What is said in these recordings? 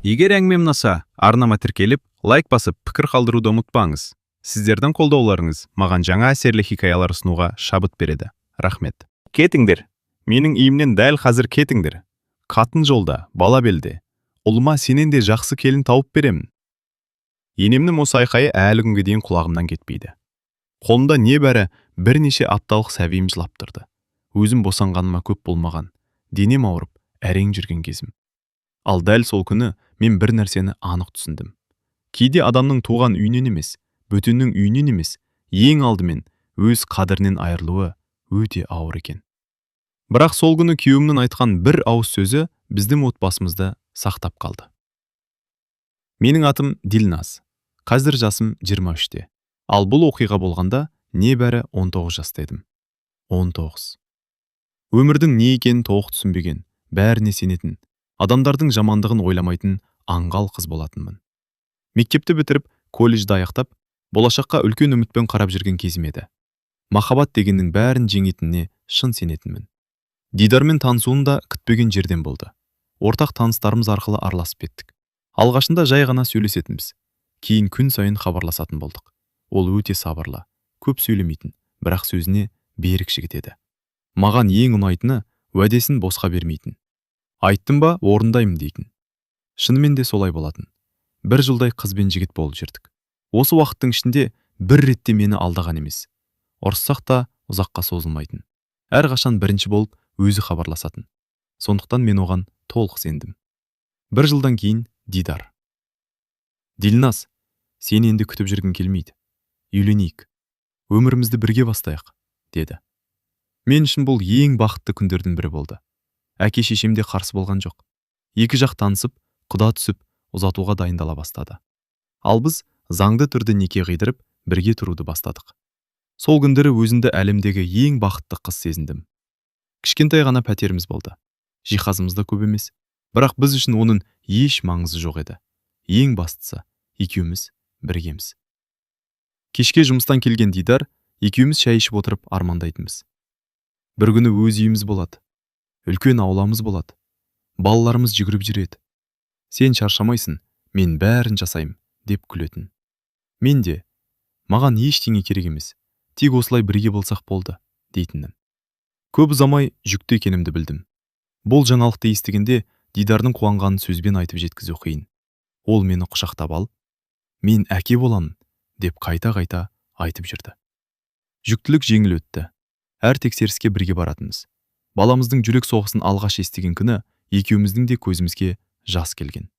Егер әңгімем ұнаса, арнама тіркеліп, лайк басып, пікір қалдыруды ұмытпаңыз. Сіздердің қолдауларыңыз маған жаңа әсерлі хикаялар ұсынуға шабыт береді. Рахмет. Кетіңдер. Менің үйімнен дәл қазір кетіңдер. Қатын жолда, бала белде. Ұлыма сенен де жақсы келін тауып беремін. Енемнің осы айқайы әлі күнге дейін құлағымнан кетпейді. Қолында небәрі бірнеше апталық сәбиім жылап тұрды. Өзім босанғаныма көп болмаған, денем ауырып, әрең жүрген кезім. Ал дәл сол күні мен бір нәрсені анық түсіндім. Кейде адамның туған үйінен емес, бөтеннің үйінен емес, ең алдымен өз қадірінен айырылуы өте ауыр екен. Бірақ сол күні күйеуімнің айтқан бір ауыз сөзі біздің отбасымызды сақтап қалды. Менің атым Дилназ. Қазір жасым 23-те. Ал бұл оқиға болғанда небәрі 19 жаста едім. 19. Өмірдің не екенін толық түсінбеген, бәріне сенетін, адамдардың жамандығын ойламайтын аңғал қыз болатынмын. Мектепті бітіріп, колледжді аяқтап, болашаққа үлкен үмітпен қарап жүрген кезім еді. Махаббат дегеннің бәрін жеңетініне шын сенетінмін. Дидармен танысуым да күтпеген жерден болды. Ортақ таныстарымыз арқылы араласып кеттік. Алғашында жай ғана сөйлесетінбіз. Кейін күн сайын хабарласатын болдық. Ол өте сабырлы, көп сөйлемейтін, бірақ сөзіне берік жігіт еді. Маған ең ұнайтыны уәдесін босқа бермейтін. Айттым ба, орындаймын дейтін. Шынымен де солай болатын. Бір жылдай қыз бен жігіт болып жүрдік. Осы уақыттың ішінде бір ретте мені алдаған емес. Ұрыссақ та ұзаққа созылмайтын. Әрқашан бірінші болып өзі хабарласатын. Сондықтан мен оған толық сендім. Бір жылдан кейін Дидар. Дилназ, сені енді күтіп жүргім келмейді. Үйленейік. Өмірімізді бірге бастайық, деді. Мен үшін бұл ең бақытты күндердің бірі болды. Әке шешем де қарсы болған жоқ. Екі жақ танысып, құда түсіп, ұзатуға дайындала бастады. Ал біз заңды түрде неке қидырып, бірге тұруды бастадық. Сол күндері өзімді әлемдегі ең бақытты қыз сезіндім. Кішкентай ғана пәтеріміз болды. Жиһазымыз да көп емес, бірақ біз үшін оның еш маңызы жоқ еді. Ең бастысы, екеуміз біргеміз. Кешке жұмыстан келген Дидар, екеуміз шай ішіп отырып армандайтынбыз. Бір күні өз үйіміз болады. Үлкен ауламыз болады. Балаларымыз жүгіріп жүреді. Сен шаршамайсың, мен бәрін жасаймын, деп күлетін. Мен де, маған ештеңе керек емес, тек осылай бірге болсақ болды, дейтінім. Көп ұзамай жүкті екенімді білдім. Бұл жаңалықты естігенде Дидардың қуанғанын сөзбен айтып жеткізу қиын. Ол мені құшақтап алып, мен әке боламын, деп қайта-қайта айтып жүрді. Жүктілік жеңіл өтті. Әр тексеріске бірге баратынбыз. Баламыздың жүрек соғысын алғаш естіген күні екеуміздің де көзімізге жас келген.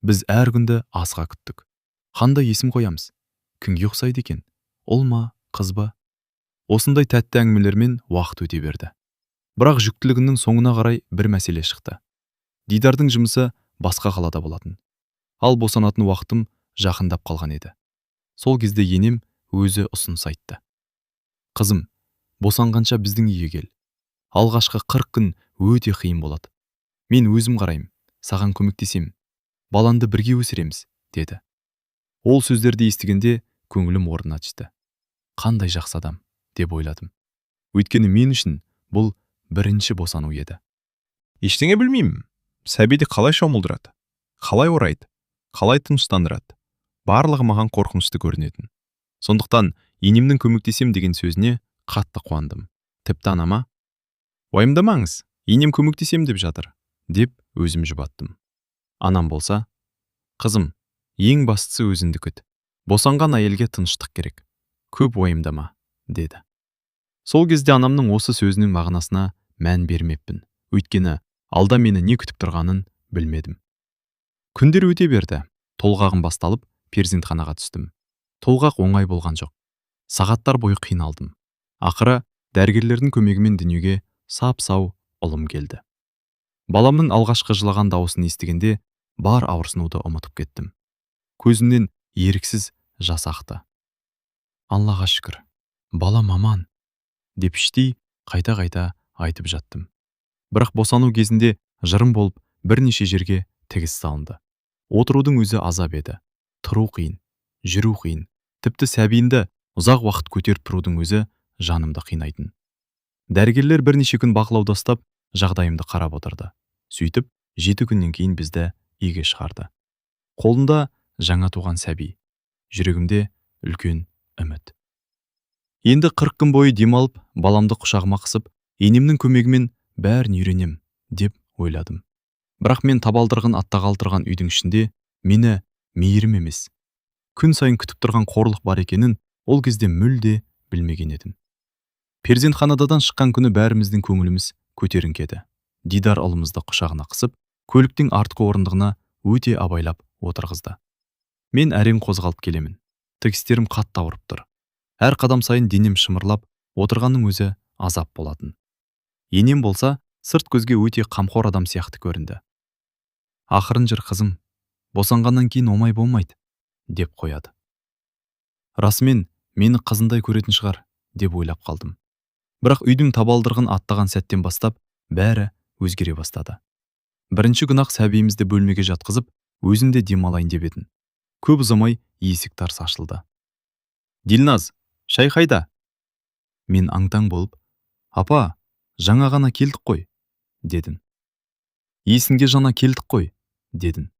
Біз әр күнді асыға күттік. Қандай есім қоямыз? Кімге ұқсайды екен? Ұл ма, қыз ба? Осындай тәтті әңгімелермен уақыт өте берді. Бірақ жүктілігінің соңына қарай бір мәселе шықты. Дидардың жұмысы басқа қалада болатын. Ал босанатын уақытым жақындап қалған еді. Сол кезде енем өзі ұсыныс айтты. Қызым, босанғанша біздің үйге кел. Алғашқы 40 күн өте қиын болады. Мен өзім қараймын, саған көмектесемін. Баланды бірге өсіреміз, деді. Ол сөздерді естігенде көңілім орнына түсті. Қандай жақсы адам, деп ойладым. Өйткені мен үшін бұл бірінші босану еді. Ештеңе білмеймін. Сәбиді қалай шомылдырады, қалай орайды, қалай тыныштандырады. Барлығы маған қорқынышты көрінетін. Сондықтан енемнің көмектесем деген сөзіне қатты қуандым. Тіпті анама, уайымдамаңыз, енем көмектесем деп жатыр, деп өзім жұбаттым. Анам болса, қызым, ең бастысы өзіңді күт. Босанған әйелге тыныштық керек. Көп уайымдама, деді. Сол кезде анамның осы сөзінің мағынасына мән бермеппін. Өйткені алда мені не күтіп тұрғанын білмедім. Күндер өте берді. Толғағым басталып, перзентханаға түстім. Толғақ оңай болған жоқ. Сағаттар бойы қиналдым. Ақыры дәрігерлердің көмегімен дүниеге сап-сау ұлым келді. Баламның алғашқы жылаған дауысын естігенде бар ауырсынуды ұмытып кеттім. Көзімнен еріксіз жас ақты. Аллаға шүкір, балам аман, деп іштей қайта-қайта айтып жаттым. Бірақ босану кезінде жырым болып бірнеше жерге тігіс салынды. Отырудың өзі азап еді. Тұру қиын, жүру қиын. Тіпті сәбиінді ұзақ уақыт көтеріп тұрудың өзі жанымды қинайтын. Дәрігерлер бірнеше күн бақылауда ұстап, жағдайымды қарап отырды. Сөйтіп, 7 күннен кейін бізді үйге шығарды. Қолында жаңа туған сәби, жүрегімде үлкен үміт. Енді 40 күн бойы демалып, баламды құшағыма қысып, енемнің көмегімен бәрін үйренем деп ойладым. Бірақ мен табалдырығын аттағалы тұрған үйдің ішінде мені мейірім емес, күн сайын күтіп тұрған қорлық бар екенін ол кезде мүлде білмеген едім. Перзентханадан шыққан күні бәріміздің көңіліміз көтеріңкі еді. Дидар ұлымызды құшағына қысып, көліктің артқы орындығына өте абайлап отырғызды. Мен әрең қозғалып келемін. Тігістерім қатты ауырып тұр. Әр қадам сайын денем шымырлап, отырғанның өзі азап болатын. Енем болса, сырт көзге өте қамқор адам сияқты көрінді. Ақырын жүр қызым, босанғаннан кейін оңай болмайды, деп қояды. Расымен, мені қызындай көретін шығар, деп ойлап қалдым. Бірақ үйдің табалдырығын аттаған сәттен бастап, бәрі өзгере бастады. Бірінші күн-ақ сәбиімізді бөлмеге жатқызып, өзімде демалайын деп едім. Көп ұзамай есік тарс ашылды. Дилназ, шай қайда? Мен аңтаң болып, апа, жаңа ғана келдік қой, дедім. Есіңге жаңа келдік қой, дедім.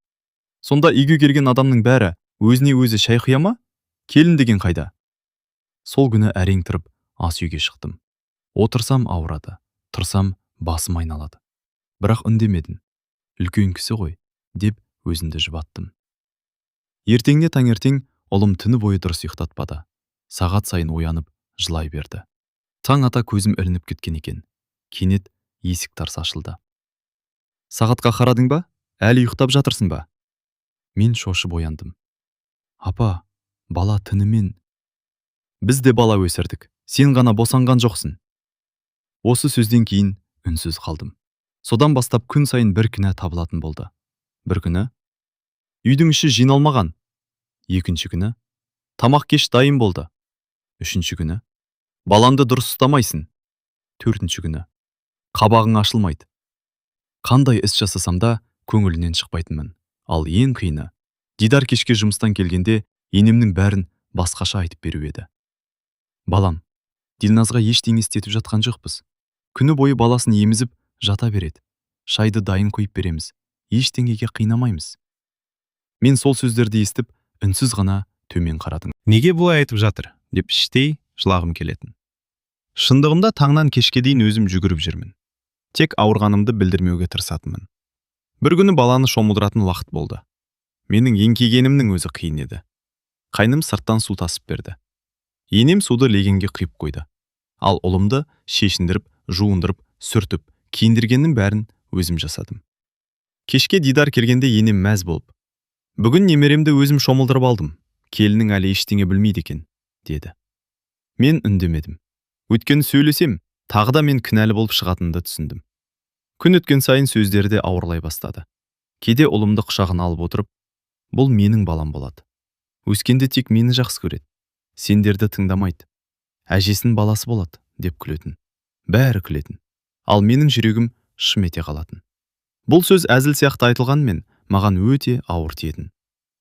Сонда үйге келген адамның бәрі өзіне өзі шай құя ма? Келін деген қайда? Сол күні әрең тұрып, ас үйге шықтым. Отырсам ауырады, тұрсам басым айналады. Бірақ үндемедім. Үлкен кісі ғой, деп өзімді жұбаттым. Ертеңіне таңертең ұлым түні бойы дұрыс ұйықтатпады. Сағат сайын оянып, жылай берді. Таң ата көзім ілініп кеткен екен. Кенет есік тарс ашылды. Сағатқа қарадың ба? Әлі ұйықтап жатырсың ба? Мен шошып ояндым. Апа, бала түнімен. Біз де бала өсірдік. Сен ғана босанған жоқсың. Осы сөзден кейін үнсіз қалдым. Содан бастап күн сайын бір кінә табылатын болды. Бір күні үйдің іші жиналмаған. Екінші күні тамақ кеш дайын болды. Үшінші күні баланды дұрыс ұстамайсың. Төртінші күні қабағың ашылмайды. Қандай іс жасасам да көңілінен шықпайтынмын. Ал ең қиыны, Дидар кешке жұмыстан келгенде енемнің бәрін басқаша айтып беру еді. Балам, Дилназға ештеңе істетіп жатқан жоқпыз. Күні бойы баласын емізіп жата береді. Шайды дайын қойып береміз. Ештеңеге қинамаймыз. Мен сол сөздерді естіп, үнсіз ғана төмен қарадым. Неге бұлай айтып жатыр, деп іштей жылағым келетін. Шындығында таңнан кешке дейін өзім жүгіріп жүрмін. Тек ауырғанымды білдірмеуге тырысатынмын. Бір күні баланы шомылдыратын уақыт болды. Менің еңкейгенімнің өзі қиын еді. Қайным сырттан су тасып берді. Енем суды легенге құйып қойды. Ал ұлымды шешіндіріп, жуындырып, сүртіп, киіндіргеннің бәрін өзім жасадым. Кешке Дидар келгенде енем мәз болып, бүгін немеремді өзім шомылдырып алдым. Келінің әлі ештеңе білмейді екен, деді. Мен үндемедім. Өйткені сөйлесем, тағы да мен кінәлі болып шығатынымды түсіндім. Күн өткен сайын сөздері де ауырлай бастады. Кейде ұлымды құшағына алып отырып, бұл менің балам болады. Өскенде тек мені жақсы көреді. Сендерді тыңдамайды. Әжесінің баласы болады, деп күлетін. Бәрі күлетін. Ал менің жүрегім шым ете қалатын. Бұл сөз әзіл сияқты айтылғанмен, маған өте ауыр тиетін.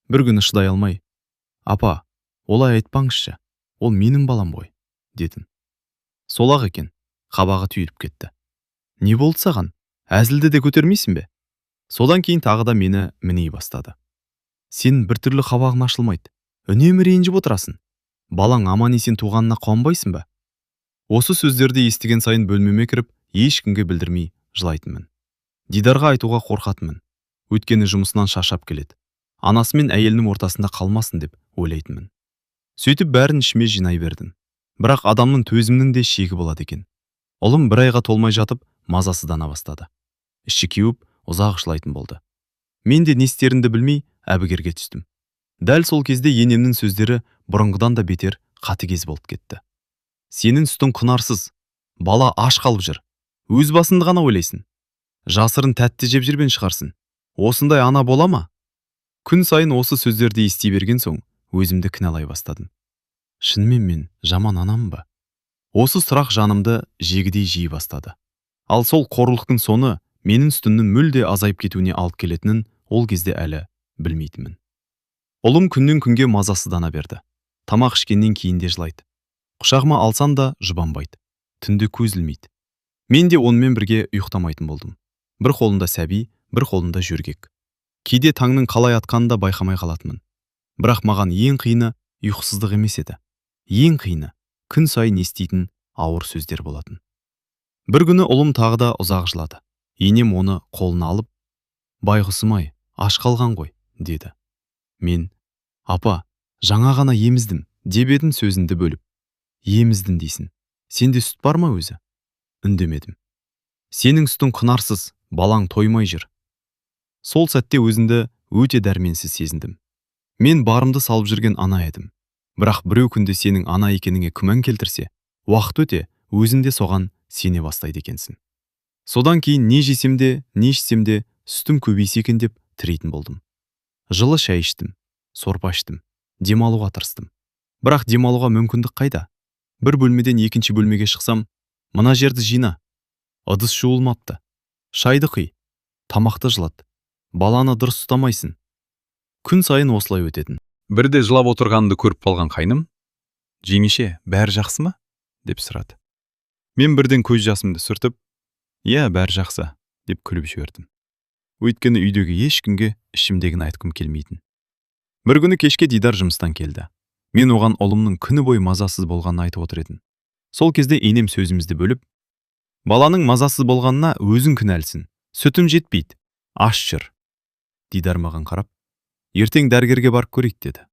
Бір күні шыдай алмай, апа, олай айтпаңызшы, ол менің балам ғой, дедім. Сол-ақ екен, қабағы түйіліп кетті. Не болды саған? Әзілді де көтермейсің бе? Содан кейін тағы да мені міней бастады. Сен біртүрлі қабағың ашылмайды. Үнемі ренжіп отырасың. Балаң аман-есен туғанына қуанбайсың ба? Осы сөздерді естіген сайын бөлмеме кіріп, ешкімге білдірмей жылайтынмын. Дидарға айтуға қорқатынмын. Өйткені жұмысынан шаршап келеді. Анасы мен әйелінің ортасында қалмасын деп ойлайтынмын. Сөйтіп бәрін ішіме жинай бердім. Бірақ адамның төзімнің де шегі болады екен. Ұлым бір айға толмай жатып, мазасыздана бастады. Іші кеуіп, ұзақ жылайтын болды. Мен де не істерімді білмей әбігерге түстім. Дәл сол кезде енемнің сөздері бұрынғыдан да бетер қатыгез болып кетті. Сенің сүтің құнарсыз. Бала аш қалып жүр. Өз басыңды ғана ойлайсың. Жасырын тәтті жеп жүрген шығарсың. Осындай ана бола ма? Күн сайын осы сөздерді ести берген соң, өзімді кінәлай бастадым. Шынымен мен жаман анамын ба? Осы сұрақ жанымды жегідей жей бастады. Ал сол қорлықтың соны менің үстімнің мүлде азайып кетуіне алып келетінін ол кезде әлі білмейтінмін. Ұлым күннен күнге мазасыздана берді. Тамақ ішкеннен кейін де жылайды. Құшағыма алсам да жұбанбайды. Түнде көз ілмейді. Мен де онымен бірге ұйықтамайтын болдым. Бір қолында сәби, бір қолында жөргек. Кейде таңның қалай атқанын да байқамай қалатынмын. Бірақ маған ең қиыны ұйқысыздық емес еді. Ең қиыны күн сайын еститін ауыр сөздер болатын. Бір күні ұлым тағы да ұзақ жылады. Енем оны қолына алып, «Байғұсым-ай, аш қалған ғой», деді. Мен, «Апа, жаңа ғана еміздім», деп едім сөзінді бөліп. «Еміздің дейсің. Сенде сүт бар ма өзі?» Үндемедім. «Сенің сүтің құнарсыз, балаң тоймай жүр». Сол сәтте өзімді өте дәрменсіз сезіндім. Мен барымды салып жүрген ана едім. Бірақ біреу күнде сенің ана екеніңе күмән келтірсе, уақыт өте өзінде соған сене бастайды екенсің. Содан кейін не жесем де, не ішсем де сүтім көбейсе екен деп тірейтін болдым. Жылы шай іштім, сорпа іштім, демалуға тырыстым. Бірақ демалуға мүмкіндік қайда? Бір бөлмеден екінші бөлмеге шықсам, мына жерді жина, ыдыс жуылмапты, шайды құй, тамақты жылат, баланы дұрыс ұстамайсың. Күн сайын осылай өтетін. Бірде жылап отырғанымды көріп қалған қайным, «Жеңеше, бәрі жақсы ма?» деп сұрады. Мен бірден көз жасымды сүртіп, «Иә, бәрі жақсы», деп күліп жібердім. Өйткені үйдегі ешкімге ішімдегін айтқым келмейтін. Бір күні кешке Дидар жұмыстан келді. Мен оған ұлымның күні бойы мазасыз болғанын айтып отыр едім. Сол кезде енем сөзімізді бөліп, «Баланың мазасыз болғанына өзің кінәлісің. Сүтім жетпейді. Аш жүр». Дидар маған қарап, «Ертең дәрігерге барып көрейік», деді.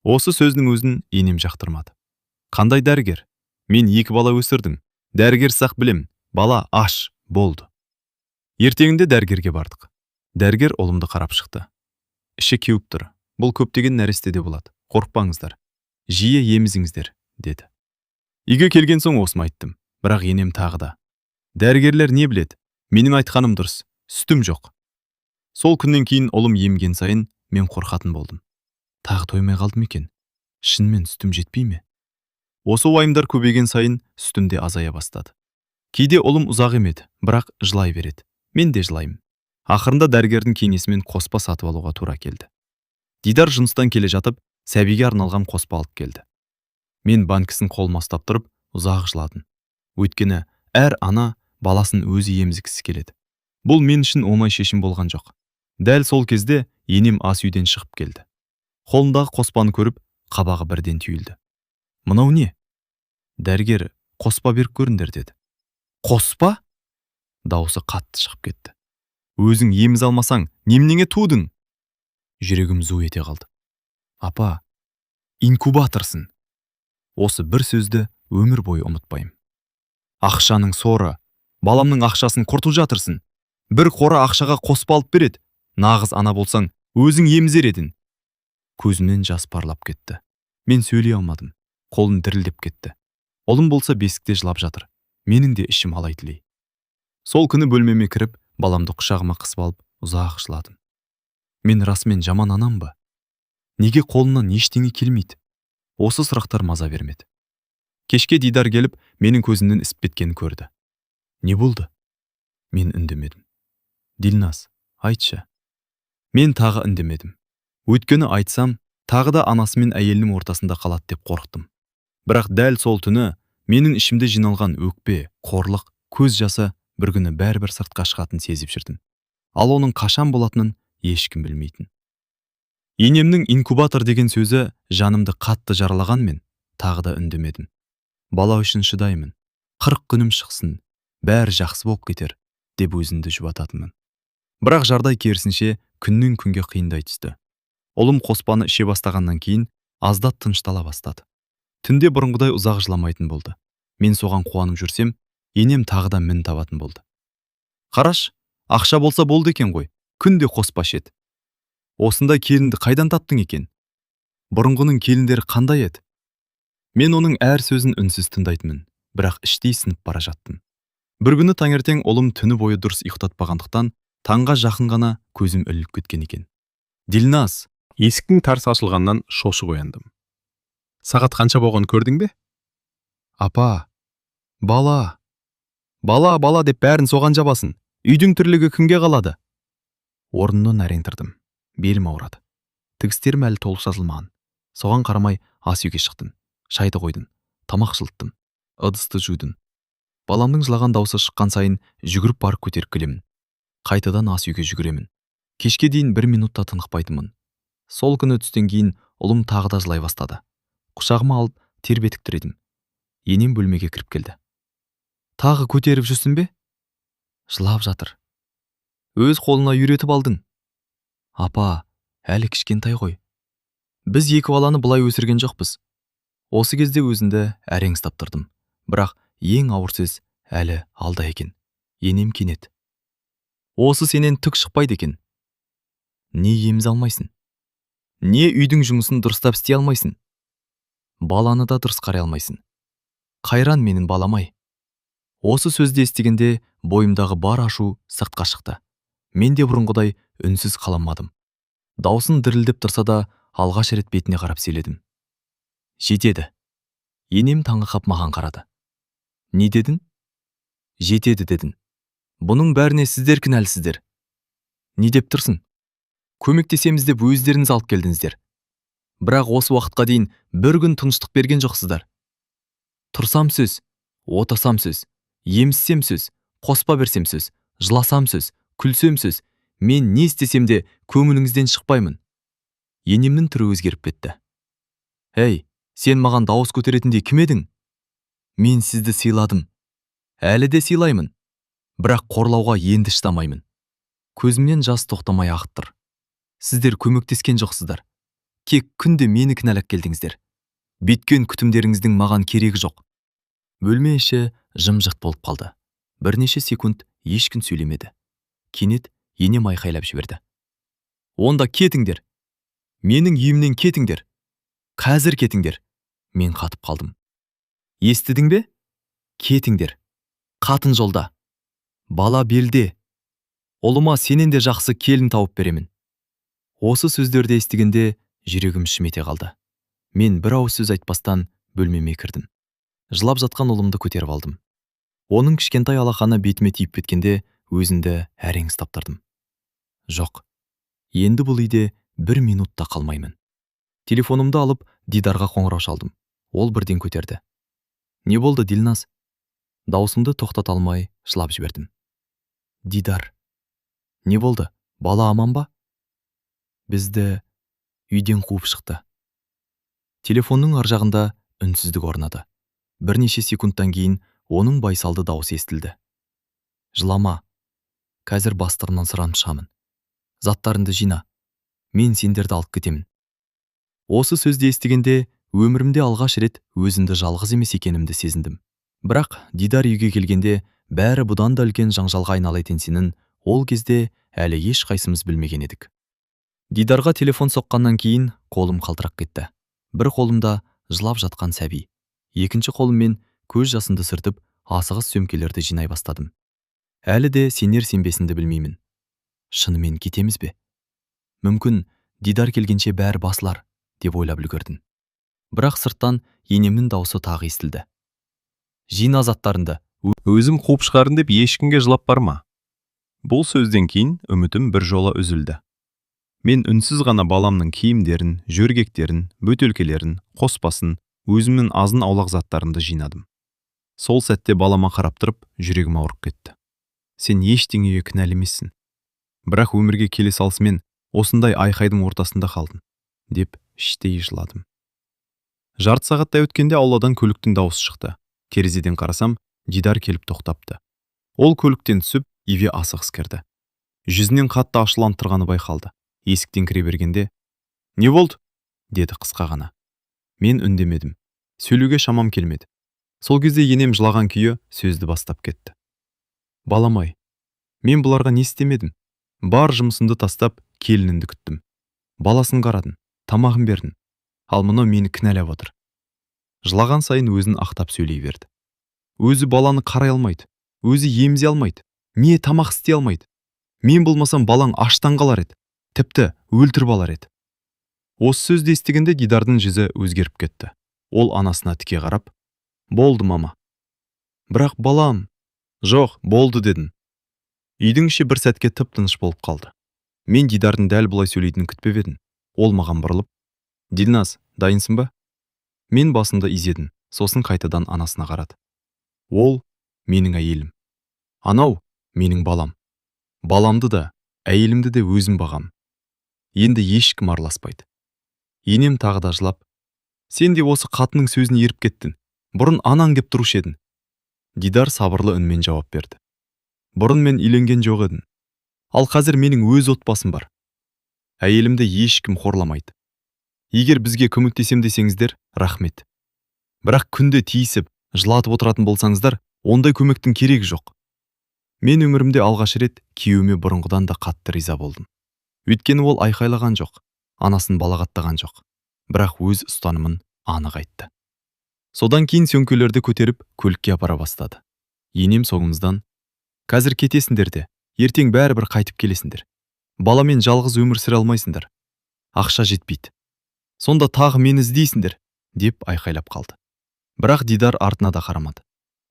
Осы сөздің өзін енем жақтырмады. «Қандай дәрігер? Мен 2 бала өсірдім. Дәрігер сақ білем, бала аш, болды». Ертеңінде дәрігерге бардық. Дәрігер ұлымды қарап шықты. «Іші кеуіп тұр. Бұл көптеген нәрестеде болады. Қорықпаңыздар. Жиі емізіңіздер», деді. Үйге келген соң осыны айттым. Бірақ енем тағы да: «Дәрігерлер не біледі? Менің айтқаным дұрыс. Сүтім жоқ». Сол күннен кейін ұлым емген сайын мен қорқатын болдым. Тағы тоймай қалдым екен. Шынымен сүтім жетпей ме? Осы уайымдар көбейген сайын сүтім де азая бастады. Кейде ұлым ұзақ емеді, бірақ жылай береді. Мен де жылаймын. Ақырында дәрігердің кеңесімен қоспа сатып алуға тура келді. Дидар жұмыстан келе жатып, сәбиге арналған қоспа алып келді. Мен банкісін қолыма ұстап тұрып, ұзақ жыладым. Өйткені әр ана баласын өзі емізгісі келеді. Бұл мен үшін оңай шешім болған жоқ. Дәл сол кезде енем ас үйден шығып келді. Қолындағы қоспаны көріп, қабағы бірден түйілді. «Мынау не?» «Дәрігер, қоспа беріп көріңдер», деді. «Қоспа?» Дауысы қатты шығып кетті. «Өзің еміз алмасаң, неменеңе тудың?» Жүрегім зу ете қалды. «Апа, инкубаторсың». Осы бір сөзді өмір бойы ұмытпайым. «Ақшаның соры, баламның ақшасын құртып жатырсың. Бір қора ақшаға қоспа алып береді. Нағыз ана болсаң, өзің емізер едің». Көзімнен жас парлап кетті. Мен сөйлей алмадым. Қолым дірілдеп кетті. Ұлым болса бесікте жылап жатыр. Менің де ішім алай-түлей. Сол күні бөлмеме кіріп, баламды құшағыма қысып алып, ұзақ жыладым. Мен расымен жаман анам ба? Неге қолымнан ештеңе келмейді? Осы сұрақтар маза бермеді. Кешке Дидар келіп, менің көзімнен ісіп кеткенін көрді. «Не болды?» Мен үндемедім. «Дилназ, айтшы». Мен тағы үндемедім. Өйткені айтсам, тағы да анасы мен әйелінің ортасында қалады деп қорықтым. Бірақ дәл сол түні менің ішімде жиналған өкпе, қорлық, көз жасы бір күні бәрібір сыртқа шығатынын сезіп жүрдім. Ал оның қашан болатынын ешкім білмейтін. Енемнің инкубатор деген сөзі жанымды қатты жаралағанмен, тағы да үндемедім. Бала үшін шыдаймын. 40 күнім шықсын, бәрі жақсы болып кетер, деп өзімді жұбататынмын. Бірақ жардай керісінше күннен күнге қиындай түсті. Ұлым қоспаны іше бастағаннан кейін аздап тыныштала бастады. Түнде бұрынғыдай ұзақ жыламайтын болды. Мен соған қуанып жүрсем, енем тағы да мін табатын болды. «Қараш, ақша болса болды екен ғой, күнде қоспа ішеді. Осындай келінді қайдан таптың екен? Бұрынғының келіндері қандай еді?» Мен оның әр сөзін үнсіз тыңдайтынмын, бірақ іштей сынып бара жаттым. Бір күні таңертең ұлым түні бойы дұрыс ұйықтатпағандықтан, таңға жақын ғана көзім ілініп кеткен екен. «Дилназ!» Есіктің тарс ашылғаннан шошып ояндым. «Сағат қанша болғанын көрдің бе?» «Апа, бала, бала деп бәрін соған жабасын. Үйдің тірлігі кімге қалады?» Орнымнан әрең тұрдым. Белім ауырады. Тігістерім әлі толық жазылмаған. Соған қарамай ас үйге шықтым. Шайды қойдым. Тамақ жылыттым. Ыдысты жудым. Баламның жылаған даусы шыққан сайын жүгіріп барып көтеріп келемін. Қайтадан ас үйге жүгіремін. Кешке дейін 1 минутта тынықпайтынмын. Сол күні түстен кейін ұлым тағы да жылай бастады. Құшағыма алып тербетіп тұр едім. Енем бөлмеге кіріп келді. Тағы көтеріп жүрсің бе? Жылап жатыр. Өз қолына үйретіп алдың. Апа, әлі кішкентай ғой. Біз екі баланы бұлай өсірген жоқпыз. Осы кезде өзінді әрең ұстап тұрдым. Бірақ ең ауыр сөз әлі алда екен. Енем кенет. Осы сенен түк шықпайды екен. Не еміз алмайсың? Не үйдің жұмысын дұрыстап істей алмайсың? Баланы да дұрыс қарай алмайсың. Қайран менің баламай. Осы сөзді естігенде бойымдағы бар ашу сыртқа шықты. Мен де бұрынғыдай үнсіз қаламадым. Даусын дірілдеп тұрса да алғаш рет бетіне қарап сөйледім. Жетеді. Енем таңырқап маған қарады. Не дедің? Жетеді дедің. Бұның бәріне сіздер кінәлісіздер. Не деп тұрсың? Көмектесеміз деп өздеріңіз алып келдіңіздер. Бірақ осы уақытқа дейін бір күн тыныштық берген жоқсыздар. Тұрсам сөз, отырсам сөз, емізсем сөз, қоспа берсем сөз, жыласам сөз, күлсем сөз, мен не істесем де көңіліңізден шықпаймын. Енемнің түрі өзгеріп кетті. Әй, сен маған дауыс көтеретіндей кім едің? Мен сізді сыйладым. Әлі де сыйлаймын. Бірақ қорлауға енді шыдамаймын. Көзімнен жас тоқтамай ағып тұр. Сіздер көмектескен жоқсыздар. Кек күнде мені кінәлап келдіңіздер. Беткен күтімдеріңіздің маған керегі жоқ. Бөлме іші жым-жырт болып қалды. Бірнеше секунд ешкім сөйлемеді. Кенет енем айқайлап жіберді. Онда кетіңдер. Менің үйімнен кетіңдер. Қазір кетіңдер. Мен қатып қалдым. Естідің бе? Кетіңдер. Қатын жолда. Бала белде. Ұлыма сенен де жақсы келін тауып беремін. Осы сөздерді естігенде жүрегім шымете қалды. Мен бір ауыз сөз айтпастан бөлмеме кірдім. Жылап жатқан ұлымды көтеріп алдым. Оның кішкентай алақаны бетіме тиіп кеткенде өзімді әрең ұстап тұрдым. Жоқ. Енді бұл үйде 1 минутта қалмаймын. Телефонымды алып Дидарға қоңырау шалдым. Ол бірден көтерді. Не болды, Дилназ? Даусымды тоқтата алмай жылап жібердім. Дидар. Не болды? Бала аман ба? Бізді үйден қуып шықты. Телефонның ар жағында үнсіздік орнады. Бірнеше секундтан кейін оның байсалды дауысы естілді. Жылама. Қазір бастығымнан сұранып шығамын. Заттарыңды жина. Мен сендерді алып кетемін. Осы сөзді естігенде өмірімде алғаш рет өзімді жалғыз емес екенімді сезіндім. Бірақ Дидар үйге келгенде бәрі бұдан да үлкен жаңжалға айналатын сенін ол кезде әлі ешқайсымыз білмеген едік. Дидарға телефон соққаннан кейін қолым қалтырап кетті. Бір қолымда жылап жатқан сәби. Екінші қолыммен көз жасымды сүртіп, асығыс сөмкелерді жинай бастадым. Әлі де сенер-сенбесінді білмеймін. Шынымен кетеміз бе? Мүмкін Дидар келгенше бәрі басылар, деп ойлап үлгердім. Бірақ сырттан енемнің даусы тағы естілді. Жина заттарыңды. Өзім қуып шығарын деп ешкімге жылап барма. Бұл сөзден кейін үмітім бір жола үзілді. Мен үнсіз ғана баламның киімдерін, жөргектерін, бөтелкелерін, қоспасын, өзімнің азын аулақ заттарымды жинадым. Сол сәтте балама қарап тұрып, жүрегім ауырып кетті. Сен ештеңеге кінәлі емессің. Бірақ өмірге келе салысымен осындай айқайдың ортасында қалдың, деп іштей жыладым. Жарты сағаттай өткенде ауладан көліктің дауысы шықты. Терезеден қарасам, Дидар келіп тоқтапты. Ол көліктен түсіп, үйге асығыс кірді. Жүзінен қатты ашуланып тұрғаны байқалды. Есіктен кіре бергенде, «Не болды?» деді қысқа ғана. Мен үндемедім. Сөйлеуге шамам келмеді. Сол кезде енем жылаған күйі сөзді бастап кетті. Баламай, мен бұларға не істемедім? Бар жұмысымды тастап, келініңді күттім. Баласын қарадым, тамағын бердім. Ал мұны мені кінәлап отыр. Жылаған сайын өзін ақтап сөйлей берді. Өзі баланы қарай алмайды, өзі емізе алмайды, не тамақ істей алмайды. Мен болмасам балаң аштан қалар еді, тіпті өлтіріп алар еді. Осы сөзді естігенде Дидардың жүзі өзгеріп кетті. Ол анасына тіке қарап, «Болды, мама». Бірақ балам, «Жоқ, болды» дедім. Үйдің іші бір сәтке тып-тыныш болып қалды. Мен Дидардың дәл бұлай сөйлейтінін күтпеп едім. Ол маған бұрылып, «Дилназ, дайынсың ба?» Мен басымды изедім, сосын қайтадан анасына қарады. Ол менің әйелім. Анау менің балам. Баламды да, Әйелімді де өзім бағам. Енді ешкім араласпайды. Енем тағы да жылап, сен де осы қатының сөзін еріп кеттің. Бұрын анаң деп тұрушы едің. Дидар сабырлы үнмен жауап берді. Бұрын мен үйленген жоқ едім. Ал қазір менің өз отбасым бар. Әйелімді ешкім хорламайды. Егер бізге көмектесем десеңіздер, рахмет. Бірақ күнде тиісіп, жылатып отыратын болсаңыздар, ондай көмектің керегі жоқ. Мен өмірімде алғаш рет күйеуіме бұрынғыдан да қатты риза болдым. Өйткені ол айқайлаған жоқ, анасын балағаттаған жоқ. Бірақ өз ұстанымын анық айтты. Содан кейін сөмкелерді көтеріп, көлікке апара бастады. Енем соңымыздан, қазір кетесіңдер де, ертең бәрібір қайтып келесіңдер. Баламен жалғыз өмір сүре алмайсыңдар. Ақша жетпейді. Сонда тағы мені іздейсіңдер, деп айқайлап қалды. Бірақ Дидар артына да қарамады.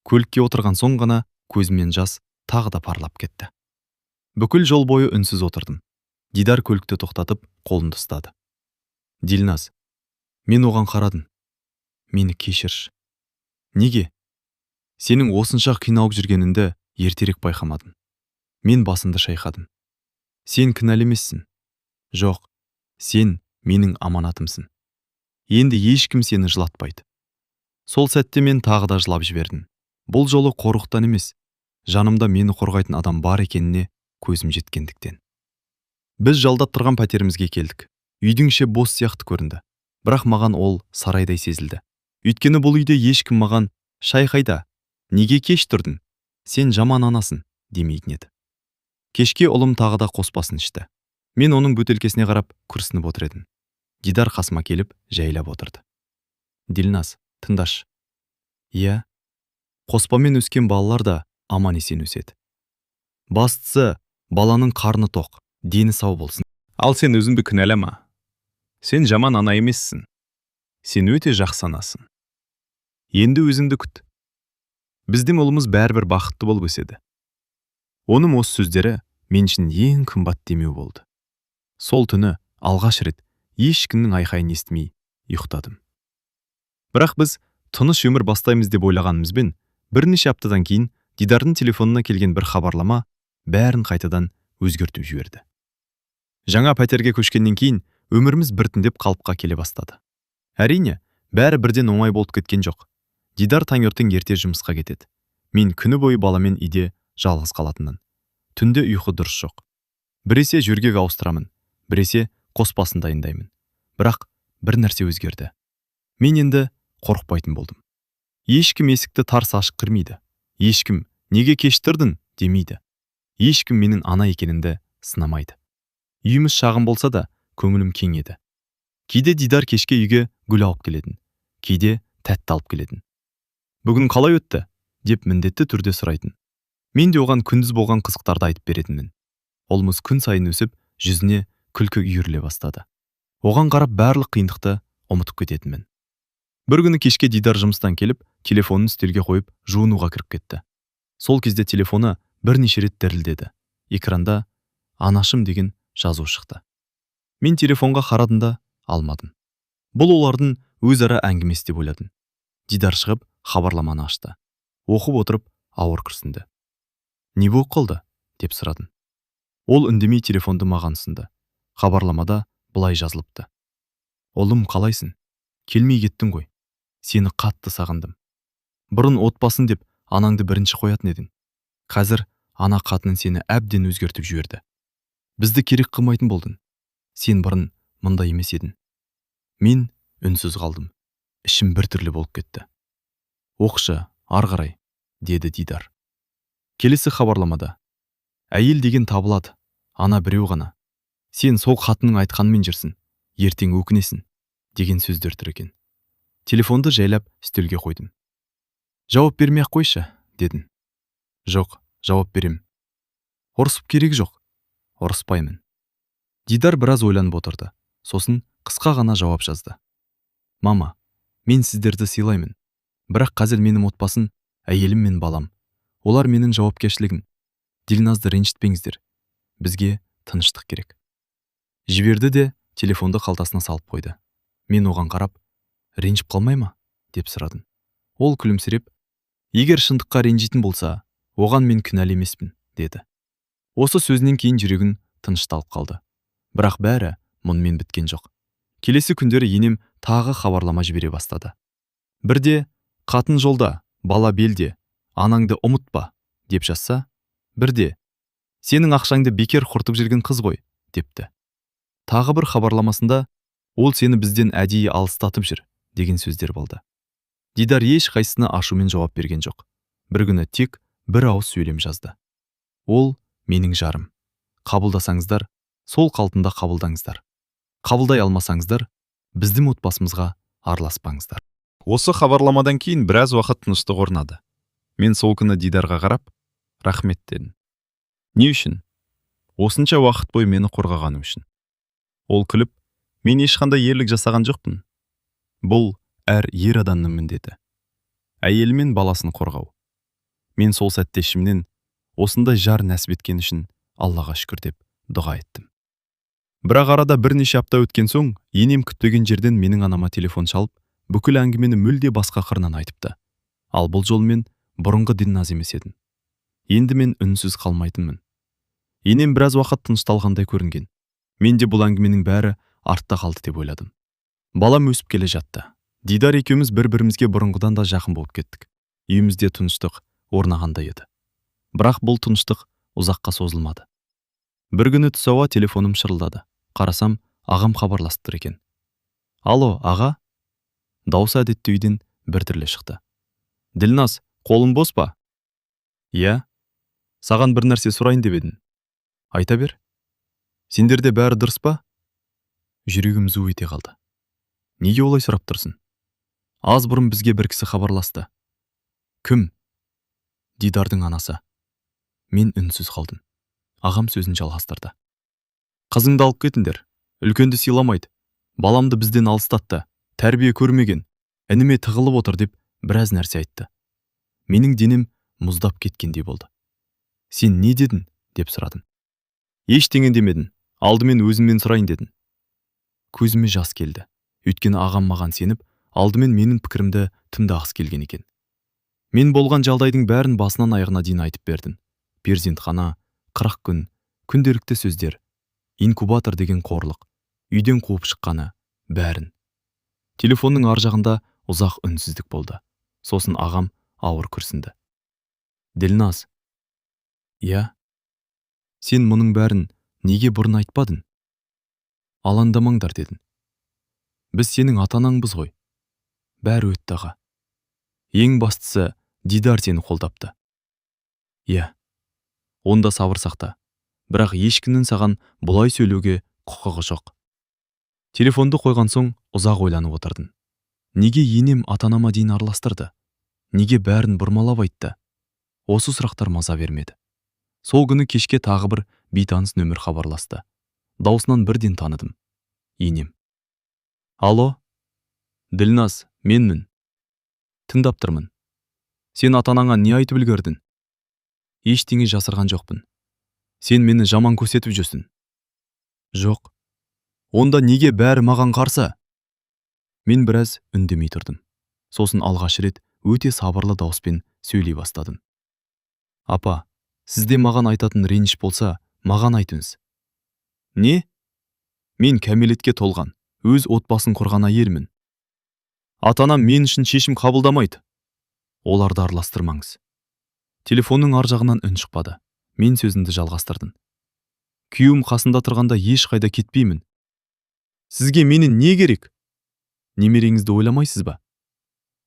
Көлікке отырған соң ғана көзімнен жас тағы да парлап кетті. Бүкіл жол бойы үнсіз отырдым. Дидар көлікті тоқтатып, қолымды ұстады. Дилназ, мен оған қарадым. Мені кешірші. Неге? Сенің осынша қиналып жүргеніңді ертерек байқамадым. Мен басымды шайқадым. Сен кінәлі емессің. Жоқ, сен менің аманатымсың. Енді ешкім сені жылатпайды. Сол сәтте мен тағы да жылап жібердім. Бұл жолы қорлықтан емес, жанымда мені қорғайтын адам бар екеніне көзім жеткендіктен. Біз жалдап тұрған пәтерімізге келдік. Үйдің іші бос сияқты көрінді. Бірақ маған ол сарайдай сезілді. Өйткені бұл үйде ешкім маған «Шай қайда? Неге кеш тұрдың? Сен жаман анасың» демейтін еді. Кешке ұлым тағы да қоспасын ішті. Мен оның бөтелкесіне қарап күрсініп отыр едім. Дидар қасыма келіп жайлап отырды. Дилназ, тыңдашы. Иә, қоспамен өскен балалар да аман есен өседі. Бастысы, баланың қарны тоқ, дені сау болсын. Ал сен өзіңді кінәлама. Сен жаман ана емессің. Сен өте жақсы анасың. Енді өзіңді күт. Біздің ұлымыз бәрібір бақытты болып өседі. Оның осы сөздері мен үшін ең қымбат демеу болды. Сол түні алғаш рет ешкімнің айқайын естімей ұйықтадым. Бірақ біз тыныш өмір бастаймыз деп ойлағанымызбен, бірнеше аптадан кейін Дидардың телефонына келген бір хабарлама бәрін қайтадан өзгертіп жіберді. Жаңа пәтерге көшкеннен кейін өміріміз біртіндеп қалыпқа келе бастады. Әрине, бәрі бірден оңай болып кеткен жоқ. Дидар таңертең ерте жұмысқа кетеді. Мен күні бойы баламен үйде жалғыз қалатынмын. Түнде ұйқы дұрыс жоқ. Біресе жөргек ауыстырамын, біресе қоспасын дайындаймын. Бірақ бір нәрсе өзгерді. Мен енді қорықпайтын болдым. Ешкім есікті тарс ашық кірмейді. Ешкім неге кеш тұрдың демейді. Ешкім менің ана екенімді сынамайды. Үйіміз шағын болса да, көңілім кең еді. Кейде Дидар кешке үйге гүл алып келетін, кейде тәтті алып келетін. Бүгін қалай өтті деп міндетті түрде сұрайтын. Мен де оған күндіз болған қызықтарды айтып беретінмін. Олмыз күн сайын өсіп, жүзіне күлкі үйіріле бастады. Оған қарап барлық қиындықты ұмытып кететінмін. Бір күні кешке Дидар жұмыстан келіп, телефонын үстелге қойып, жуынуға кіріп кетті. Сол кезде телефоны бірнеше рет дірілдеді. Экранда «Анашым» деген жазу шықты. Мен телефонға қарадым да алмадым. Бұл олардың өзара әңгімесі деп ойладым. Дидар шығып, хабарламаны ашты. Оқып отырып, ауыр күрсінді. «Не болып қалды?» деп сұрадым. Ол үндемей телефонды маған ұсынды. Хабарламада былай жазылыпты. «Ұлым, қалайсың? Келмей кеттің ғой. Сені қатты сағындым. Бұрын отбасын деп анаңды бірінші қоятын едің. Қазір ана қатының сені әбден өзгертіп жіберді. Бізді керек қылмайтын болдың. Сен бұрын мұндай емес едің». Мен үнсіз қалдым. Ішім біртүрлі болып кетті. «Оқшы, ар қарай», деді Дидар. Келесі хабарламада: «Әйел деген табылады, ана біреу ғана. Сен сол қатының айтқанымен жүрсің, ертең өкінесің», деген сөздер тұр екен. Телефонды жайлап үстелге қойдым. «Жауап бермей-ақ қойшы», дедім. «Жоқ, жауап берем». «Ұрысып керек жоқ». «Ұрыспаймын». Дидар біраз ойланып отырды. Сосын қысқа ғана жауап жазды. «Мама, мен сіздерді сыйлаймын. Бірақ қазір менің отбасым, әйелім мен балам. Олар менің жауапкершілігім. Дилназды ренжітпеңіздер. Бізге тыныштық керек». Жіберді де телефонды қалтасына салып қойды. Мен оған қарап, «Ренжіп қалмай ма?» деп сұрадым. Ол күлімсіреп, «Егер шындыққа ренжитін болса, оған мен кінәлі емеспін», деді. Осы сөзінен кейін жүрегін тынышталып қалды. Бірақ бәрі мұнымен біткен жоқ. Келесі күндері енем тағы хабарлама жібере бастады. Бірде қатын жолда, бала белде, анаңды ұмытпа деп жазса, бірде сенің ақшаңды бекер құртып жүрген қыз ғой депті. Тағы бір хабарламасында ол сені бізден әдейі алыстатып жүр деген сөздер болды. Дидар еш қайсысына ашумен жауап берген жоқ. Бір күні тек бір ауыз сөйлем жазды. Ол менің жарым. Қабылдасаңыздар, сол қалпында қабылдаңыздар. Қабылдай алмасаңыздар, біздің отбасымызға араласпаңыздар. Осы хабарламадан кейін біраз уақыт тыныштық орнады. Мен сол күні Дидарға қарап, рахмет дедім. Не үшін? Осынша уақыт бойы мені қорғағаным үшін. Ол күліп, мен ешқандай ерлік жасаған жоқпын. Бұл әр ер адамның міндеті. Әйелі мен баласын қорғау. Мен сол сәтте ішімнен осындай жар нәсіп еткен үшін Аллаға шүкір деп дұға еттім. Бірақ арада бірнеше апта өткен соң, енем күтпеген жерден менің анама телефон шалып, бүкіл әңгімені мүлде басқа қырынан айтыпты. Ал бұл жол мен бұрынғы Ділназ емес едім. Енді мен үнсіз қалмайтынмын. Енем біраз уақыт тынышталғандай көрінген. Мен де бұл әңгіменің бәрі артта қалды деп ойладым. Балам өсіп келе жатты. Дидар екеуміз бір-бірімізге бұрынғыдан да жақын болып кеттік. Үйімізде тыныштық орнағандай еді. Бірақ бұл тыныштық ұзаққа созылмады. Бір күні түс ауа телефоным шырылдады. Қарасам, ағам хабарласып тұр екен. Алло, аға? Дауысы әдетте үйден біртүрлі шықты. Ділназ, қолың бос па? Иә. Саған бір нәрсе сұрайын деп едім. Айта бер. Сендерде бәрі дұрыс па? Жүрегім зу ете қалды. Неге олай сұрап тұрсың? Аз бұрын бізге бір кісі хабарласты. Кім? Дидардың анасы. Мен үнсіз қалдым. Ағам сөзін жалғастырды. Қызыңды алып кетіңдер. Үлкенді сыйламайды. Баламды бізден алыстатты. Тәрбие көрмеген. Ініме тығылып отыр деп біраз нәрсе айтты. Менің денем мұздап кеткендей болды. Сен не дедің? Деп сұрадым. Ештеңе демедім. Алдымен өзіммен сұрайын дедім. Көзіме жас келді. Өйткені ағам маған сеніп, алдымен менің пікірімді тыңдағысы келген екен. Мен болған жағдайдың бәрін басынан аяғына дейін айтып бердім. Перзентхана, 40 күн, күнделікті сөздер, инкубатор деген қорлық, үйден қуып шыққаны, бәрін. Телефонның ар жағында ұзақ үнсіздік болды. Сосын ағам ауыр күрсінді. Ділназ. Я? Сен мұның бәрін неге бұрын айтпадың? Алаңдамаңдар дедім. Біз сенің ата-анаңбыз ғой. Бәрі өтті аға. Ең бастысы Дидар сені қолдапты. Я. Онда сабыр сақта. Бірақ ешкімнің саған бұлай сөйлеуге құқығы жоқ. Телефонды қойған соң ұзақ ойланып отырдым. Неге енем ата-анама дейін араластырды? Неге бәрін бұрмалап айтты? Осы сұрақтар маза бермеді. Сол күні кешке тағы бір бейтаныс нөмір хабарласты. Даусынан бірден таныдым. Енем. Алло? Ділназ, менмін. Тыңдап тұрмын. Сен ата-анаңа не айтып үлгердің? Ештеңе жасырған жоқпын. Сен мені жаман көрсетіп жүрсің. Жоқ. Онда неге бәрі маған қарсы? Мен біраз үндемей тұрдым. Сосын алғаш рет өте сабырлы дауыспен сөйлей бастадым. Апа, сізде маған айтатын реніш болса, маған айтыңыз. Не? Мен кәмелетке толған, өз отбасын құрған әйелмін. Ата-анам мен үшін шешім қабылдамайды. Оларды араластырмаңыз. Телефонның ар жағынан үн шықпады. Мен сөзімді жалғастырдым. Күйеуім қасында тұрғанда ешқайда кетпеймін. Сізге менен не керек? Немереңізді ойламайсыз ба?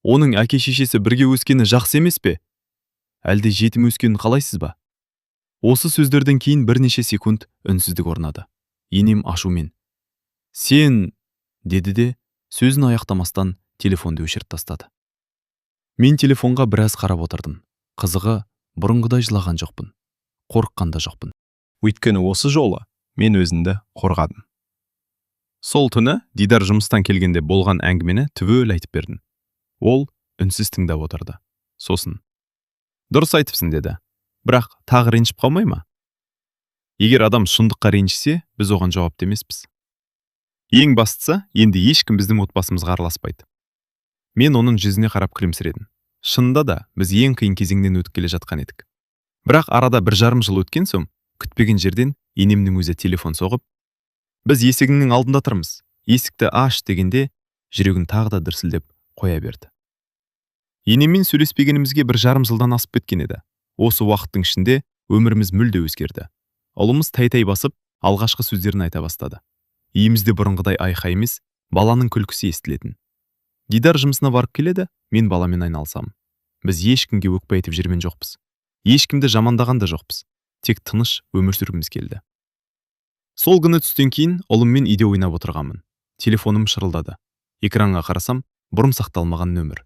Оның әке-шешесі бірге өскені жақсы емес пе? Әлде жетім өскенін қалайсыз ба? Осы сөздерден кейін бірнеше секунд үнсіздік орнады. Енем ашумен. Сен, деді де, сөзін аяқтамастан телефонды өшіріп тастады. Мен телефонға біраз қарап отырдым. Қызығы, бұрынғыдай жылаған жоқпын. Қорыққан да жоқпын. Өйткені осы жолы мен өзімді қорғадым. Сол түні Дидар жұмыстан келгенде болған әңгімені түгел айтып бердім. Ол үнсіз тыңдап отырды. Сосын, дұрыс айтыпсың деді. Бірақ тағы ренжіп қалмай ма? Егер адам шындыққа ренжісе, біз оған жауапты емеспіз. Ең бастысы, енді ешкім біздің отбасымызға араласпайды. Мен оның жүзіне қарап күлімсіредім. Шынында да біз ең қиын кезеңнен өтіп келе жатқан едік. Бірақ арада 1,5 жыл өткен соң, Күтпеген жерден енемнің өзі телефон соғып, біз есігіңнің алдында тұрмыз, есікті аш дегенде, жүрегім тағы да дүрсілдеп қоя берді. Енеммен сөйлеспегенімізге 1,5 жылдан асып кеткен еді. Осы уақыттың ішінде өміріміз мүлде өзгерді. Ұлымыз тай-тай басып, алғашқы сөздерін айта бастады. Үйімізде бұрынғыдай айқай емес, баланың күлкісі естілетін. Дидар жұмысына барып келеді, мен баламен айналысамын. Біз ешкімге өкпе айтып жүрген жоқпыз. Ешкімді жамандаған да жоқпыз. Тек тыныш өмір сүргіміз келді. Сол күні түстен кейін ұлыммен үйде ойнап отырғанмын. Телефоным шырылдады. Экранға қарасам, бұрын сақталмаған нөмір.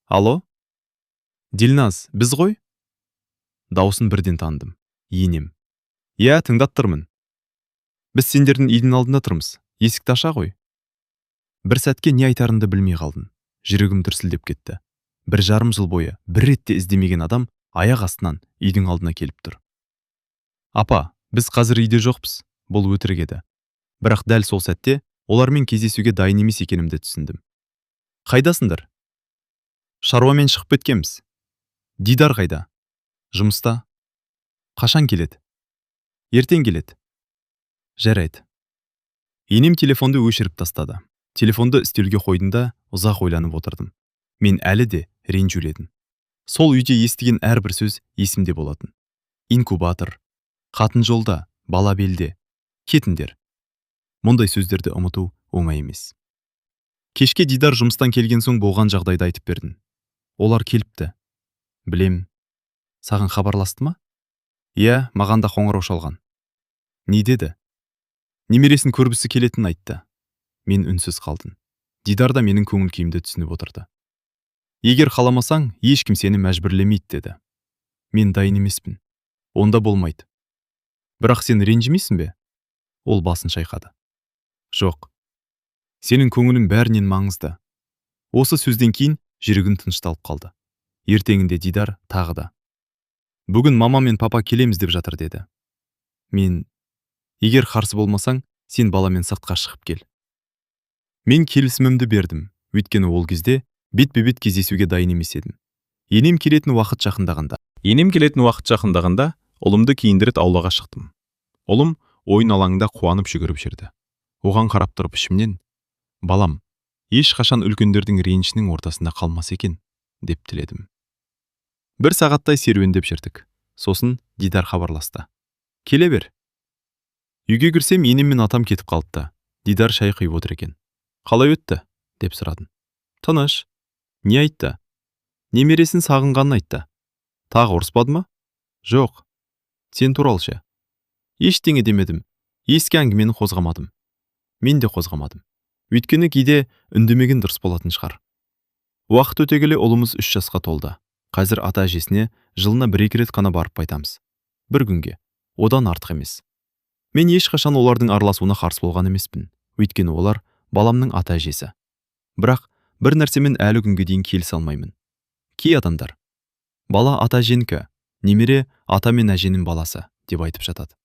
Алло? Дилназ, біз ғой? Даусын бірден таныдым. Енем. Иә, тыңдап тұрмын. Біз сендердің үйдің алдында тұрмыз. Есікті аша ғой. Бір сәтке не айтарымды білмей қалдым. Жүрегім дүрсілдеп кетті. 1,5 жыл бойы бір ретте іздемеген адам аяқ астынан үйдің алдына келіп тұр. Апа, біз қазір үйде жоқпыз. Бұл өтірік еді. Бірақ дәл сол сәтте олармен кездесуге дайын емес екенімді түсіндім. Қайдасыңдар? Шаруамен шығып кеткенбіз. Дидар қайда? Жұмыста. Қашан келеді? Ертең келеді. Жарайды. Енем телефонды өшіріп тастады. Телефонды үстелге қойдым, ұзақ ойланып отырдым. Мен әлі де ренжуледім. Сол үйде естіген әрбір сөз есімде болатын. Инкубатор, қатын жолда, бала белде, кетіндер. Мұндай сөздерді ұмыту оңай емес. Кешке Дидар жұмыстан келген соң болған жағдайды айтып бердім. Олар келіпті. Білем. Саған хабарласты ма? Иә, маған да қоңырау шалған. Не деді? Немересін көргісі келетінін айтты. Мен үнсіз қалдым. Дидар да менің көңіл күйімді түсініп отырды. Егер қаламасаң, ешкім сені мәжбүрлемейді деді. Мен дайын емеспін. Онда болмайды. Бірақ сен ренжімейсің бе? Ол басын шайқады. Жоқ. Сенің көңілің бәрінен маңызды. Осы сөзден кейін жүрегім тынышталып қалды. Ертеңінде Дидар тағы да. Бүгін мама мен папа келеміз деп жатыр деді. Мен, егер қарсы болмасаң, сен баламен сыртқа шығып кел. Мен келісімімді бердім, өйткені ол кезде бет-бе-бет кездесуге дайын емес едім. Енем келетін уақыт жақындағанда, ұлымды киіндіріп аулаға шықтым. Ұлым ойын алаңында қуанып жүгіріп жүрді. Оған қарап тұрып ішімнен, балам, ешқашан үлкендердің ренішінің ортасында қалмас екен, деп тіледім. 1 сағаттай серуендеп жүрдік. Сосын Дидар хабарласты. Келе бер. Үйге кірсем, енем мен атам кетіп қалыпты. Дидар шай құйып отыр екен. Қалай өтті? Деп сұрадым. Тыныш. Не айтты? Немересін сағынғанын айтты. Тағы ұрыспады ма? Жоқ. Сен туралшы. Ештеңе демедім. Ескі әңгімені қозғамадым. Мен де қозғамадым. Өйткені кейде үндемеген дұрыс болатын шығар. Уақыт өте келе ұлымыз 3 жасқа толды. Қазір ата-әжесіне жылына 1-2 рет қана барып қайтамыз. Бір күнге, одан артық емес. Мен ешқашан олардың араласуына қарсы болған емеспін. Өйткені олар баламның ата-әжесі. Бірақ бір нәрсемен әлі күнге дейін келісе алмаймын. Кей адамдар бала ата-әженікі, немере ата мен әженің баласы деп айтып жатады.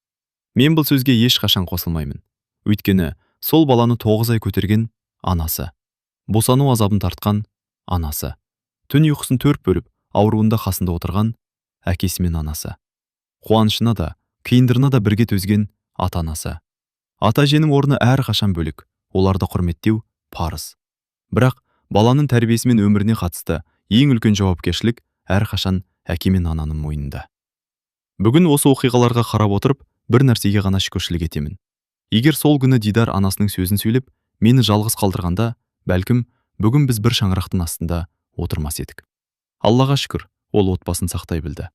Мен бұл сөзге ешқашан қосылмаймын. Өйткені сол баланы 9 ай көтерген анасы, босану азабын тартқан анасы, түн ұйқысын 4 бөліп ауруында қасында отырған әкесі мен анасы, қуанышына да, қиындығына да бірге төзген ата-анасы. Ата-әженің орны әрқашан бөлек, оларды құрметтеу парыз. Бірақ баланың тәрбиесі мен өміріне қатысты ең үлкен жауапкершілік әрқашан әке мен ананың мойнында. Бүгін осы оқиғаларға қарап отырып, бір нәрсеге ғана шүкіршілік етемін. Егер сол күні Дидар анасының сөзін сөйлеп, мені жалғыз қалдырғанда, бәлкім бүгін біз бір шаңырақтың астында отырмас едік. Аллаға шүкір, ол отбасын сақтай білді.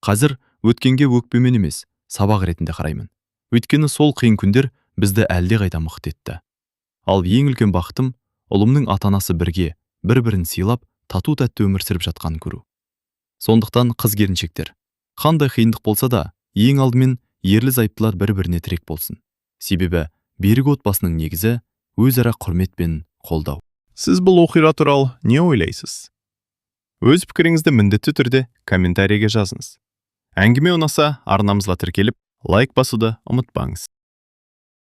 Қазір өткенге өкпемен емес, сабақ ретінде қараймын. Өйткені сол қиын күндер бізді әлде қайда мықты етті. Ал ең үлкен бақытым, ұлымның ата-анасы бірге, бір-бірін сыйлап, тату-тәтті өмір сүріп жатқанын көру. Сондықтан қыз-келіншектер, қандай қиындық болса да, ең алдымен ерлі-зайыптылар бір-біріне тірек болсын. Себебі берік отбасының негізі өзара құрмет пен қолдау. Сіз бұл оқиға туралы не ойлайсыз? Өз пікіріңізді міндетті түрде комментарийге жазыңыз. Әңгіме ұнаса, арнамызға тіркеліп, лайк басуды ұмытпаңыз.